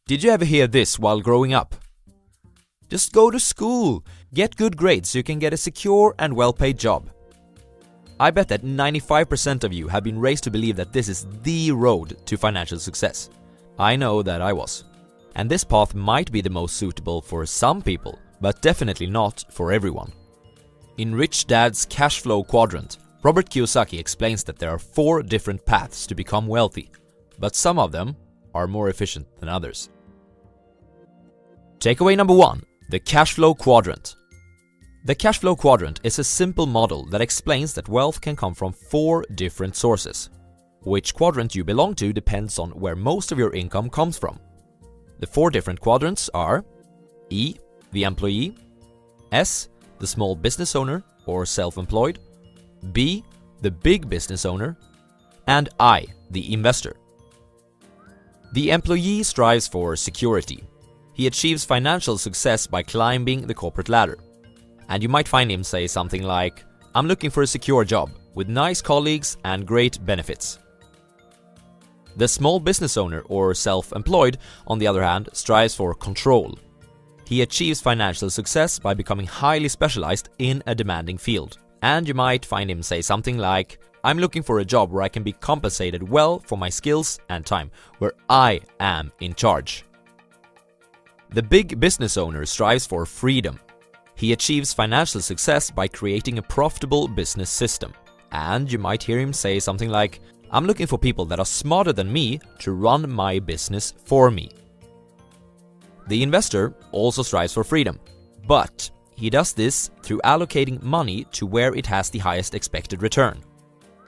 Did you ever hear this while growing up? Just go to school, get good grades so you can get a secure and well-paid job. I bet that 95% of you have been raised to believe that this is the road to financial success. I know that I was. And this path might be the most suitable for some people, but definitely not for everyone. In Rich Dad's Cashflow Quadrant, Robert Kiyosaki explains that there are 4 different paths to become wealthy, but some of them are more efficient than others. Takeaway number 1. The Cashflow Quadrant. The Cashflow Quadrant is a simple model that explains that wealth can come from 4 different sources. Which quadrant you belong to depends on where most of your income comes from. The 4 different quadrants are E, the employee, S, the small business owner or self-employed, B, the big business owner, and I, the investor. The employee strives for security. He achieves financial success by climbing the corporate ladder. And you might find him say something like, "I'm looking for a secure job with nice colleagues and great benefits." The small business owner or self-employed, on the other hand, strives for control. He achieves financial success by becoming highly specialized in a demanding field. And you might find him say something like, "I'm looking for a job where I can be compensated well for my skills and time, where I am in charge." The big business owner strives for freedom. He achieves financial success by creating a profitable business system. And you might hear him say something like, "I'm looking for people that are smarter than me to run my business for me." The investor also strives for freedom, but he does this through allocating money to where it has the highest expected return.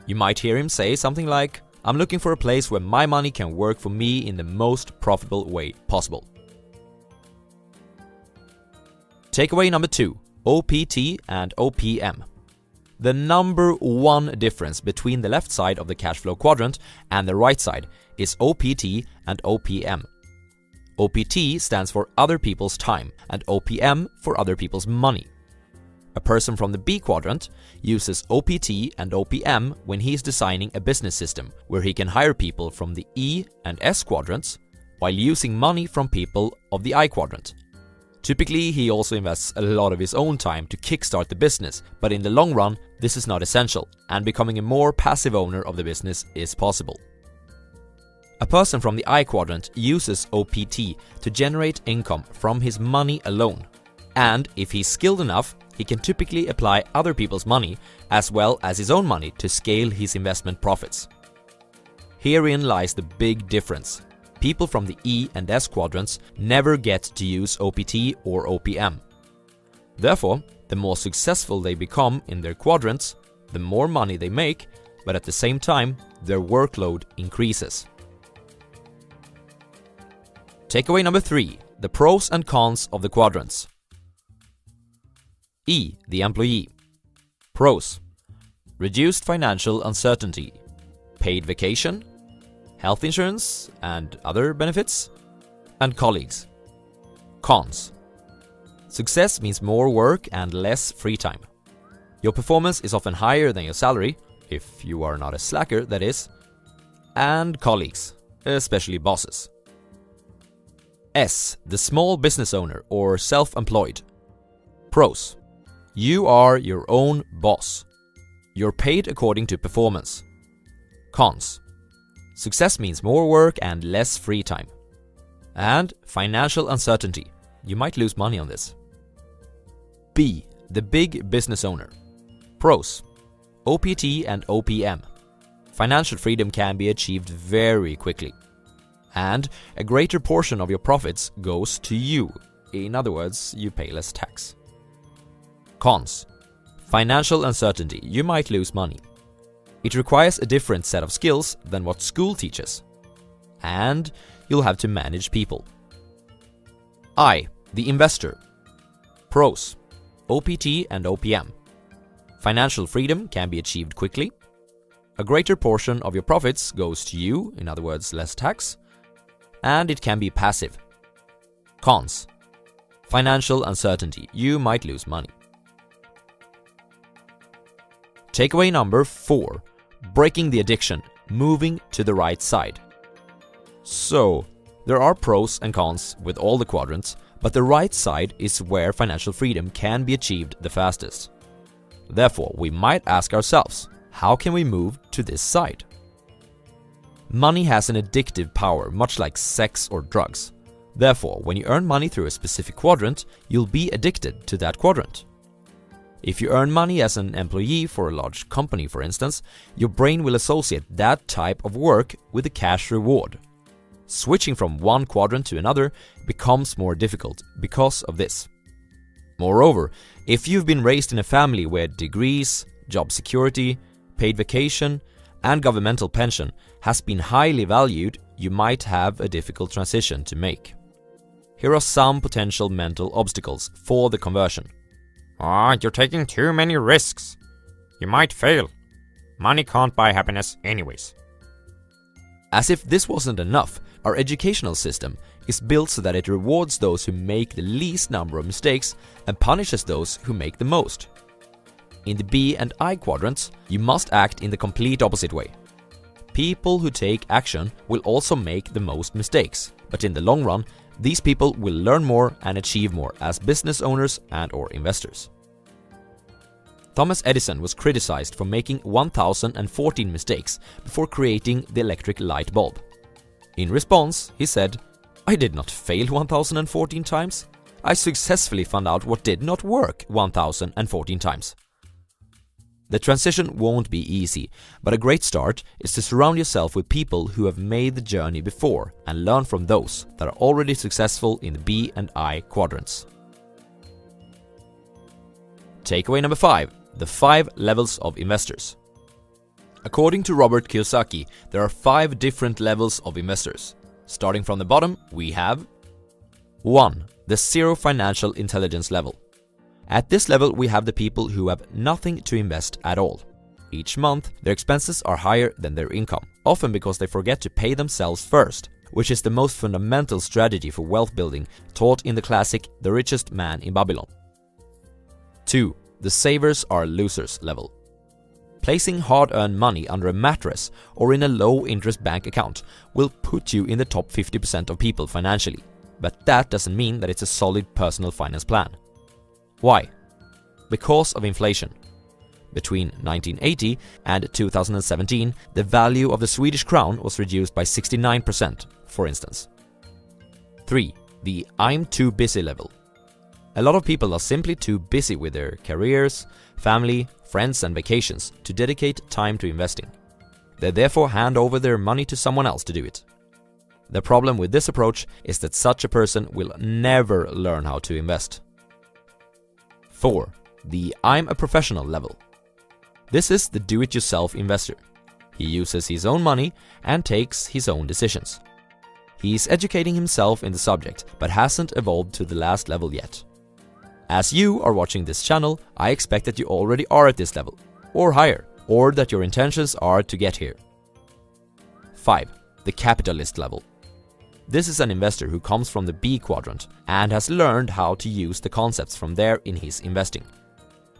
You might hear him say something like, "I'm looking for a place where my money can work for me in the most profitable way possible." Takeaway number 2. OPT and OPM. The number 1 difference between the left side of the Cashflow Quadrant and the right side is OPT and OPM. OPT stands for other people's time and OPM for other people's money. A person from the B quadrant uses OPT and OPM when he is designing a business system where he can hire people from the E and S quadrants while using money from people of the I quadrant. Typically, he also invests a lot of his own time to kickstart the business, but in the long run, this is not essential, and becoming a more passive owner of the business is possible. A person from the I quadrant uses OPT to generate income from his money alone, and if he's skilled enough, he can typically apply other people's money as well as his own money to scale his investment profits. Herein lies the big difference. People from the E and S quadrants never get to use OPT or OPM. Therefore, the more successful they become in their quadrants, the more money they make, but at the same time, their workload increases. Takeaway number 3. The pros and cons of the quadrants. E, the employee. Pros: reduced financial uncertainty, paid vacation, health insurance and other benefits, and colleagues. Cons: success means more work and less free time. Your performance is often higher than your salary, if you are not a slacker, that is, and colleagues, especially bosses. S, the small business owner or self-employed. Pros: you are your own boss. You're paid according to performance. Cons: success means more work and less free time. And financial uncertainty. You might lose money on this. B, the big business owner. Pros: OPT and OPM. Financial freedom can be achieved very quickly. And a greater portion of your profits goes to you. In other words, you pay less tax. Cons: financial uncertainty. You might lose money. It requires a different set of skills than what school teaches. And you'll have to manage people. I, the investor. Pros: OPT and OPM. Financial freedom can be achieved quickly. A greater portion of your profits goes to you, in other words, less tax. And it can be passive. Cons: financial uncertainty. You might lose money. Takeaway number 4. Breaking the addiction, moving to the right side. So, There are pros and cons with all the quadrants, but the right side is where financial freedom can be achieved the fastest. Therefore, we might ask ourselves, how can we move to this side? Money has an addictive power, much like sex or drugs. Therefore, when you earn money through a specific quadrant, you'll be addicted to that quadrant. If you earn money as an employee for a large company, for instance, your brain will associate that type of work with a cash reward. Switching from one quadrant to another becomes more difficult because of this. Moreover, if you've been raised in a family where degrees, job security, paid vacation, and governmental pension has been highly valued, you might have a difficult transition to make. Here are some potential mental obstacles for the conversion. You're taking too many risks. You might fail. Money can't buy happiness anyways. As if this wasn't enough, our educational system is built so that it rewards those who make the least number of mistakes and punishes those who make the most. In the B and I quadrants, you must act in the complete opposite way. People who take action will also make the most mistakes, but in the long run, these people will learn more and achieve more as business owners and/or investors. Thomas Edison was criticized for making 1014 mistakes before creating the electric light bulb. In response, he said, "I did not fail 1014 times. I successfully found out what did not work 1014 times." The transition won't be easy, but a great start is to surround yourself with people who have made the journey before and learn from those that are already successful in the B and I quadrants. Takeaway number 5. The 5 levels of investors. According to Robert Kiyosaki, there are 5 different levels of investors. Starting from the bottom, we have 1. The zero financial intelligence level. At this level, we have the people who have nothing to invest at all. Each month, their expenses are higher than their income, often because they forget to pay themselves first, which is the most fundamental strategy for wealth building taught in the classic The Richest Man in Babylon. 2. The savers are losers level. Placing hard-earned money under a mattress or in a low-interest bank account will put you in the top 50% of people financially, but that doesn't mean that it's a solid personal finance plan. Why? Because of inflation. Between 1980 and 2017, the value of the Swedish crown was reduced by 69%, for instance. 3. The I'm too busy level. A lot of people are simply too busy with their careers, family, friends and vacations to dedicate time to investing. They therefore hand over their money to someone else to do it. The problem with this approach is that such a person will never learn how to invest. 4. The I'm a professional level. This is the do-it-yourself investor. He uses his own money and takes his own decisions. He is educating himself in the subject, but hasn't evolved to the last level yet. As you are watching this channel, I expect that you already are at this level, or higher, or that your intentions are to get here. 5. The capitalist level. This is an investor who comes from the B quadrant and has learned how to use the concepts from there in his investing.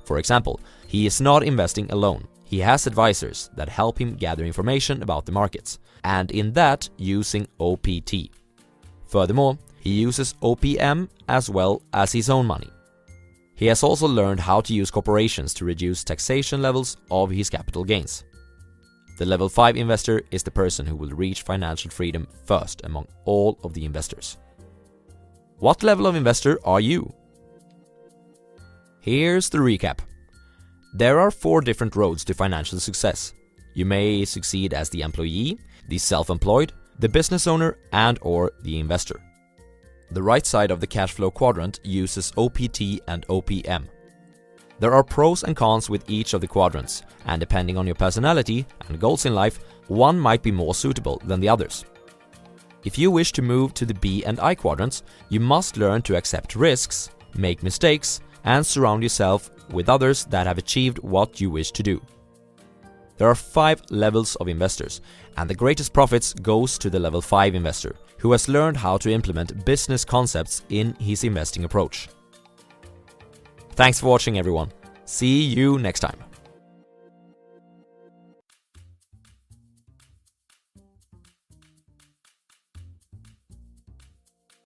For example, he is not investing alone. He has advisors that help him gather information about the markets, and in that using OPT. Furthermore, he uses OPM as well as his own money. He has also learned how to use corporations to reduce taxation levels of his capital gains. The level 5 investor is the person who will reach financial freedom first among all of the investors. What level of investor are you? Here's the recap. There are 4 different roads to financial success. You may succeed as the employee, the self-employed, the business owner, and/or the investor. The right side of the Cashflow quadrant uses OPT and OPM. There are pros and cons with each of the quadrants, and depending on your personality and goals in life, one might be more suitable than the others. If you wish to move to the B and I quadrants, you must learn to accept risks, make mistakes, and surround yourself with others that have achieved what you wish to do. There are 5 levels of investors, and the greatest profits goes to the level 5 investor, who has learned how to implement business concepts in his investing approach. Thanks for watching, everyone. See you next time.